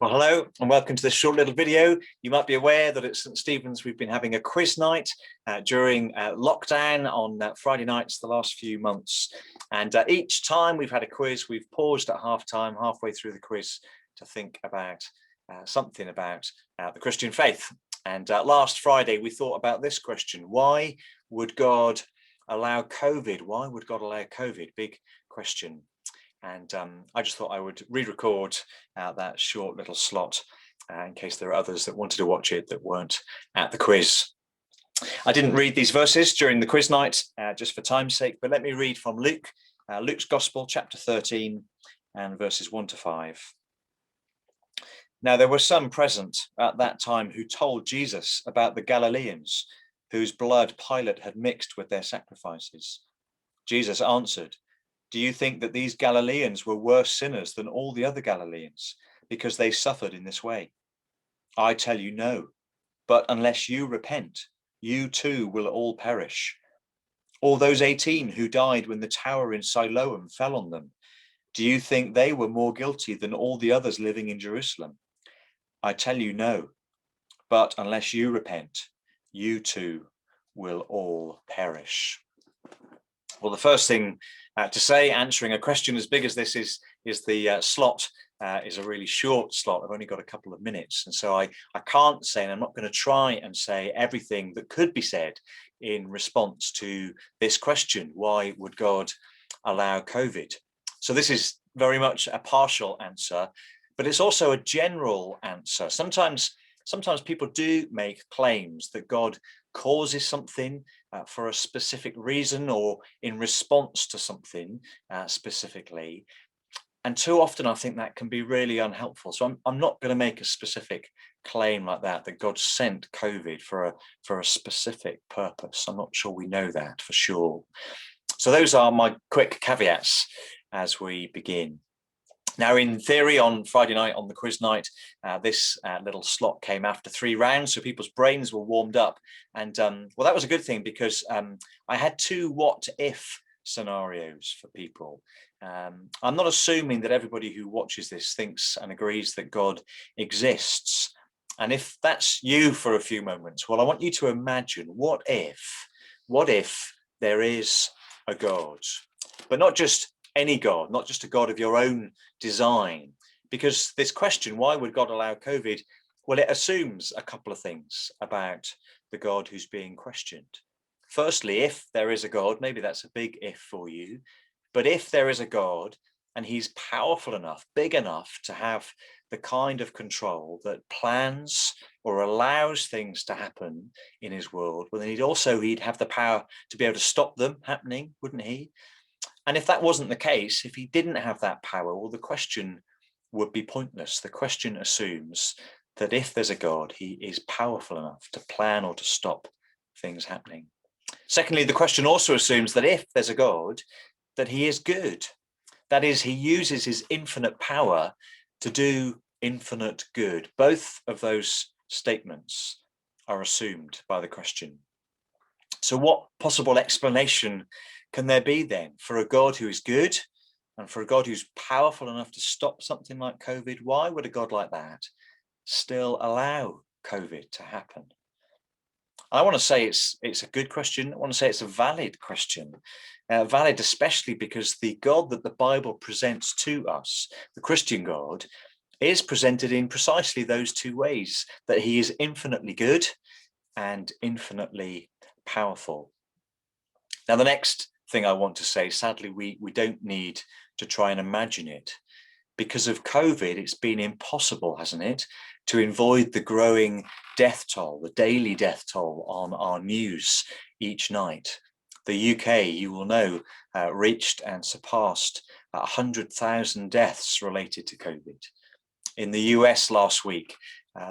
Well, hello and welcome to this short little video. You might be aware that at St. Stephens we've been having a quiz night during lockdown on Friday nights the last few months. And each time we've had a quiz, we've paused at half-time, halfway through the quiz, to think about something about the Christian faith. And last Friday we thought about this question: why would God allow COVID? Why would God allow COVID? Big question. And I just thought I would re-record that short little slot in case there are others that wanted to watch it that weren't at the quiz. I didn't read these verses during the quiz night just for time's sake, but let me read from Luke's Gospel, chapter 13 and verses 1 to 5. Now there were some present at that time who told Jesus about the Galileans whose blood Pilate had mixed with their sacrifices. Jesus answered, "Do you think that these Galileans were worse sinners than all the other Galileans because they suffered in this way? I tell you no, but unless you repent, you too will all perish. All those 18 who died when the tower in Siloam fell on them, do you think they were more guilty than all the others living in Jerusalem? I tell you no, but unless you repent, you too will all perish." Well, the first thing to say, answering a question as big as this is the slot is a really short slot. I've only got a couple of minutes, and so I can't say, and I'm not going to try and say everything that could be said in response to this question: why would God allow COVID? So this is very much a partial answer, but it's also a general answer. Sometimes people do make claims that God causes something for a specific reason or in response to something specifically. And too often I think that can be really unhelpful. So I'm not going to make a specific claim like that God sent COVID for a specific purpose. I'm not sure we know that for sure. So those are my quick caveats as we begin. Now, in theory, on Friday night, on the quiz night, this little slot came after 3 rounds, so people's brains were warmed up. And well, that was a good thing, because I had 2 what-if scenarios for people. I'm not assuming that everybody who watches this thinks and agrees that God exists. And if that's you for a few moments, well, I want you to imagine, what if there is a God? But not just any God, not just a God of your own design. Because this question, why would God allow COVID? Well, it assumes a couple of things about the God who's being questioned. Firstly, if there is a God, maybe that's a big if for you, but if there is a God and he's powerful enough, big enough to have the kind of control that plans or allows things to happen in his world, well, then he'd have the power to be able to stop them happening, wouldn't he? And if that wasn't the case, if he didn't have that power, well, the question would be pointless. The question assumes that if there's a God, he is powerful enough to plan or to stop things happening. Secondly, the question also assumes that if there's a God, that he is good. That is, he uses his infinite power to do infinite good. Both of those statements are assumed by the question. So what possible explanation can there be then for a God who is good and for a God who's powerful enough to stop something like COVID? Why would a God like that still allow COVID to happen? I want to say it's a good question. I want to say it's a valid question. Valid especially because the God that the Bible presents to us, the Christian God, is presented in precisely those 2 ways: that he is infinitely good and infinitely powerful. Now, the next thing I want to say, sadly, we don't need to try and imagine it. Because of COVID, it's been impossible, hasn't it, to avoid the growing death toll, the daily death toll on our news each night. The UK, you will know, reached and surpassed 100,000 deaths related to COVID. In the US last week,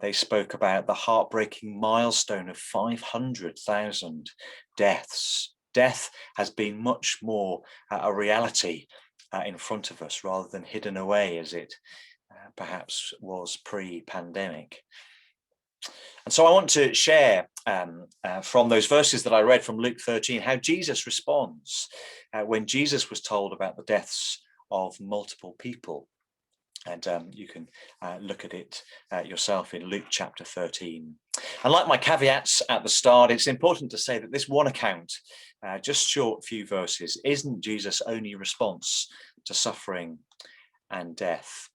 they spoke about the heartbreaking milestone of 500,000 deaths. Death has been much more a reality in front of us rather than hidden away as it perhaps was pre-pandemic. And so I want to share from those verses that I read from Luke 13 how Jesus responds when Jesus was told about the deaths of multiple people. And you can look at it yourself in Luke chapter 13. And like my caveats at the start, it's important to say that this one account, just short few verses, isn't Jesus' only response to suffering and death.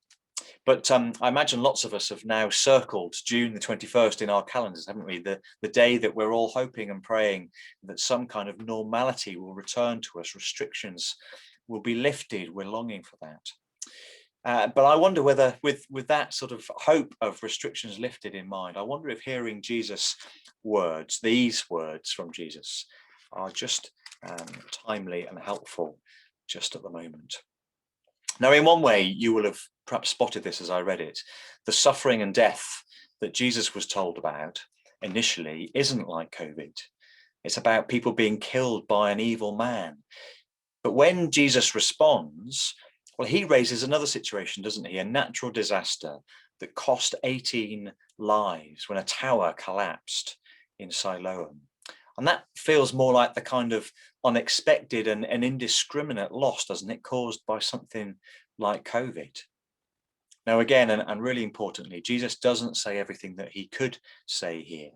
But I imagine lots of us have now circled June the 21st in our calendars, haven't we? The day that we're all hoping and praying that some kind of normality will return to us, restrictions will be lifted. We're longing for that. But I wonder whether with that sort of hope of restrictions lifted in mind, I wonder if hearing Jesus' words, these words from Jesus, are just timely and helpful just at the moment. Now, in one way, you will have perhaps spotted this as I read it. The suffering and death that Jesus was told about initially isn't like COVID. It's about people being killed by an evil man. But when Jesus responds, well, he raises another situation, doesn't he? A natural disaster that cost 18 lives when a tower collapsed in Siloam. And that feels more like the kind of unexpected and indiscriminate loss, doesn't it, caused by something like COVID. Now, again, and really importantly, Jesus doesn't say everything that he could say here.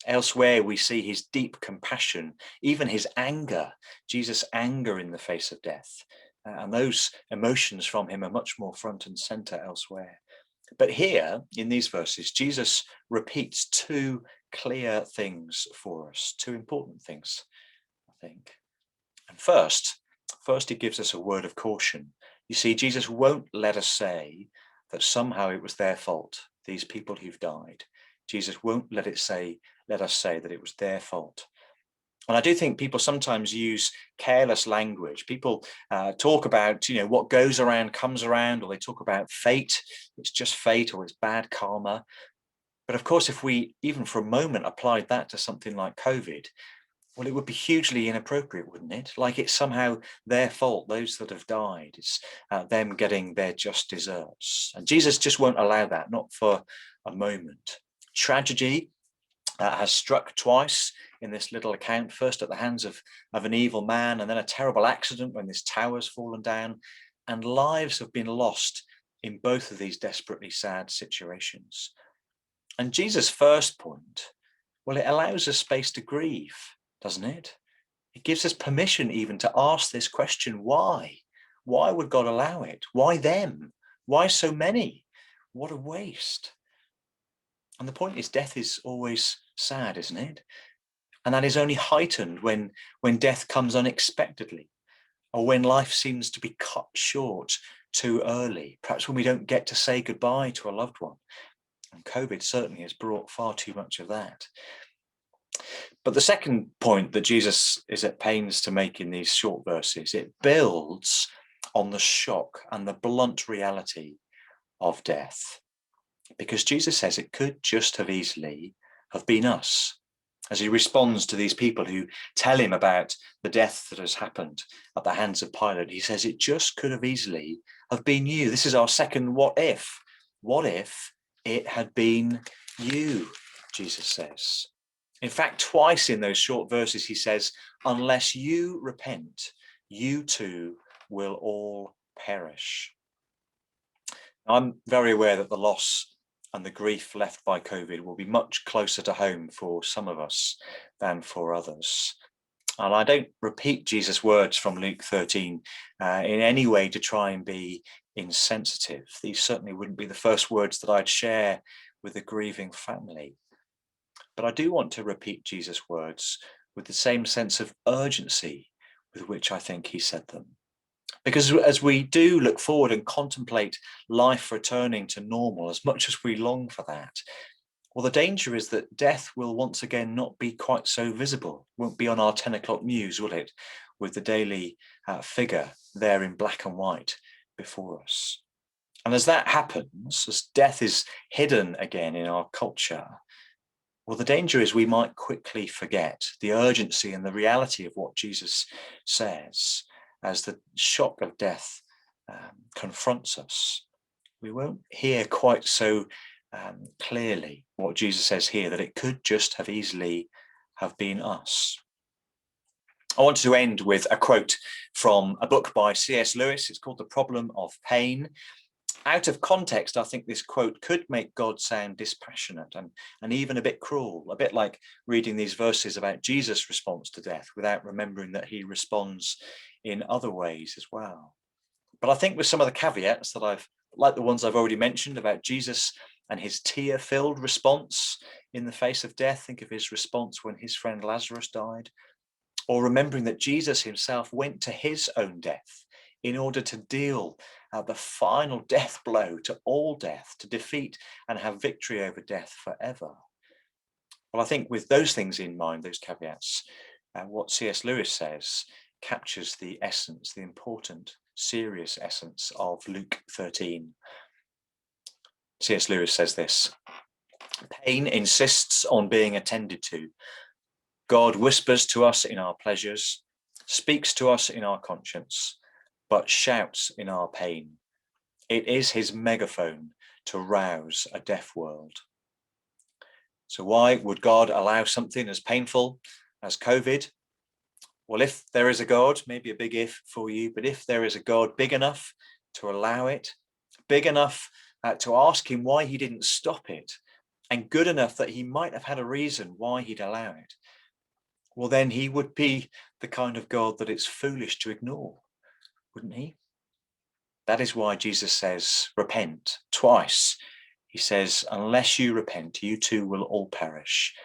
Elsewhere, we see his deep compassion, even his anger, Jesus' anger in the face of death. And those emotions from him are much more front and center elsewhere. But here, in these verses, Jesus repeats two clear things for us, two important things, I think. And first he gives us a word of caution. You see, Jesus won't let us say that somehow it was their fault, these people who've died. Jesus won't let us say that it was their fault. And I do think people sometimes use careless language. People talk about, what goes around comes around, or they talk about fate. It's just fate, or it's bad karma. But of course, if we even for a moment applied that to something like COVID, well, it would be hugely inappropriate, wouldn't it? Like it's somehow their fault, those that have died. It's them getting their just deserts. And Jesus just won't allow that, not for a moment. Tragedy has struck twice in this little account, first at the hands of an evil man, and then a terrible accident when this tower's fallen down, and lives have been lost in both of these desperately sad situations. And Jesus' first point, well, it allows us space to grieve, doesn't it? It gives us permission even to ask this question, why? Why would God allow it? Why them? Why so many? What a waste. And the point is, death is always sad, isn't it? And that is only heightened when death comes unexpectedly, or when life seems to be cut short too early, perhaps when we don't get to say goodbye to a loved one. And COVID certainly has brought far too much of that. But the second point that Jesus is at pains to make in these short verses, it builds on the shock and the blunt reality of death. Because Jesus says it could just have easily have been us. As he responds to these people who tell him about the death that has happened at the hands of Pilate, he says it just could have easily have been you. This is our second what if. What if it had been you, Jesus says. In fact, twice in those short verses, he says, unless you repent, you too will all perish. Now, I'm very aware that the loss and the grief left by COVID will be much closer to home for some of us than for others. And I don't repeat Jesus' words from Luke 13 in any way to try and be insensitive. These certainly wouldn't be the first words that I'd share with a grieving family. But I do want to repeat Jesus' words with the same sense of urgency with which I think he said them. Because as we do look forward and contemplate life returning to normal, as much as we long for that, well, the danger is that death will once again not be quite so visible. It won't be on our 10 o'clock news, will it? With the daily figure there in black and white before us. And as that happens, as death is hidden again in our culture, well, the danger is we might quickly forget the urgency and the reality of what Jesus says. As the shock of death confronts us, we won't hear quite so clearly what Jesus says here, that it could just have easily have been us. I want to end with a quote from a book by C.S. Lewis. It's called The Problem of Pain. Out of context, I think this quote could make God sound dispassionate and even a bit cruel, a bit like reading these verses about Jesus' response to death without remembering that he responds in other ways as well. But I think with some of the caveats that like the ones I've already mentioned about Jesus and his tear-filled response in the face of death, think of his response when his friend Lazarus died, or remembering that Jesus himself went to his own death in order to deal the final death blow to all death, to defeat and have victory over death forever. Well, I think with those things in mind, those caveats, what C.S. Lewis says captures the essence, the important, serious essence of Luke 13. C.S. Lewis says this: pain insists on being attended to. God whispers to us in our pleasures, speaks to us in our conscience, but shouts in our pain. It is his megaphone to rouse a deaf world. So why would God allow something as painful as COVID? Well, if there is a God, maybe a big if for you, but if there is a God big enough to allow it, big enough to ask him why he didn't stop it, and good enough that he might have had a reason why he'd allow it, well, then he would be the kind of God that it's foolish to ignore, wouldn't he? That is why Jesus says, repent twice. He says, unless you repent, you too will all perish.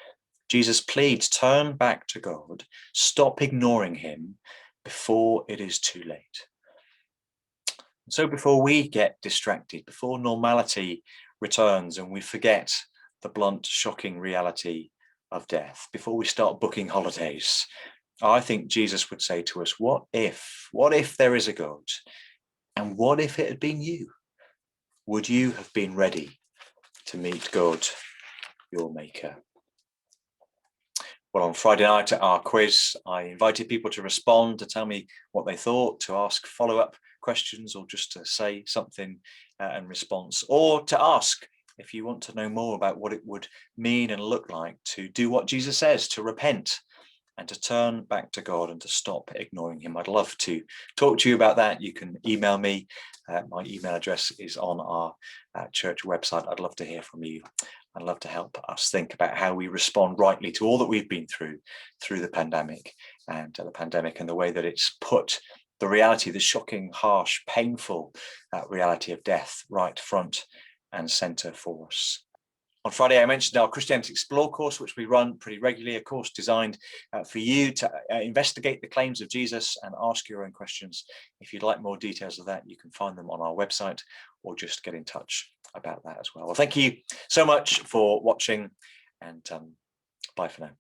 Jesus pleads, turn back to God, stop ignoring him before it is too late. So before we get distracted, before normality returns and we forget the blunt, shocking reality of death, before we start booking holidays, I think Jesus would say to us, what if there is a God? And what if it had been you? Would you have been ready to meet God, your maker? Well, on Friday night at our quiz, I invited people to respond, to tell me what they thought, to ask follow-up questions, or just to say something in response, or to ask if you want to know more about what it would mean and look like to do what Jesus says, to repent and to turn back to God and to stop ignoring him. I'd love to talk to you about that. You can email me. My email address is on our church website. I'd love to hear from you. I'd love to help us think about how we respond rightly to all that we've been through the pandemic and the way that it's put the reality, the shocking, harsh, painful reality of death right front and center for us. On Friday, I mentioned our Christianity Explore course, which we run pretty regularly, a course designed for you to investigate the claims of Jesus and ask your own questions. If you'd like more details of that, you can find them on our website or just get in touch about that as well. Well, thank you so much for watching, and bye for now.